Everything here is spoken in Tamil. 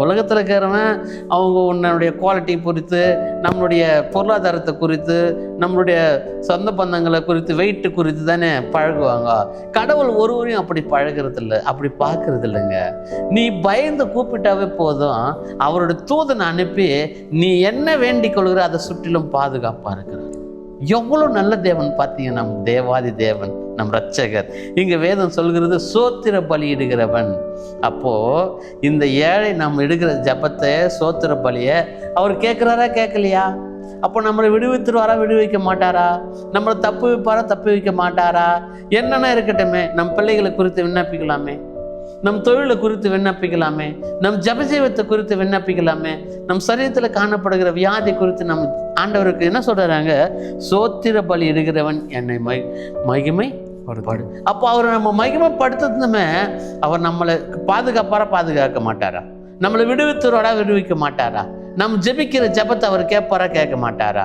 உலகத்தில் இருக்கிறவன் அவங்க உன்னுடைய குவாலிட்டி குறித்து, நம்மளுடைய பொருளாதாரத்தை குறித்து, நம்மளுடைய சொந்த பந்தங்களை குறித்து, வெயிட்டு குறித்து தானே பழகுவாங்க. கடவுள் ஒருவரையும் அப்படி பழகிறது இல்லை, அப்படி பார்க்கறது இல்லைங்க. நீ பயந்து கூப்பிட்டாவே போதும், அவருடைய தூதனை அனுப்பி நீ என்ன வேண்டிக் கொள்கிற அதை சுற்றிலும் பாதுகாப்பாக இருக்கிறார். எவ்வளோ நல்ல தேவன் பார்த்தீங்க, நம் தேவாதி தேவன், நம் ரட்சகர். இங்கே வேதம் சொல்கிறது சோத்திர பலி இடுகிறவன். அப்போ இந்த ஏழை நம்ம எடுக்கிற ஜபத்தை, சோத்திர பலியை அவர் கேட்குறாரா கேட்கலையா? அப்போ நம்மளை விடுவித்துருவாரா விடுவிக்க மாட்டாரா? நம்மளை தப்பு வைப்பாரா தப்பு வைக்க மாட்டாரா? என்னென்ன இருக்கட்டுமே, நம் பிள்ளைகளை குறித்து விண்ணப்பிக்கலாமே, நம் தொழிலை குறித்து விண்ணப்பிக்கலாமே, நம் ஜபஜீவத்தை குறித்து விண்ணப்பிக்கலாமே, நம் சரீரத்தில் காணப்படுகிற வியாதி குறித்து நம் ஆண்டவருக்கு என்ன சொல்றாங்க? சோத்திர பலி இடுகிறவன் என்னை மகிமை படு. அப்போ அவர் நம்ம மகிமைப்படுத்துமே, அவர் நம்மளை பாதுகாக்க மாட்டாரா? நம்மளை விடுவித்துறோடா விடுவிக்க மாட்டாரா? நம்ம ஜெபிக்கிற ஜபத்தை அவர் கேட்பாரா கேட்க மாட்டாரா?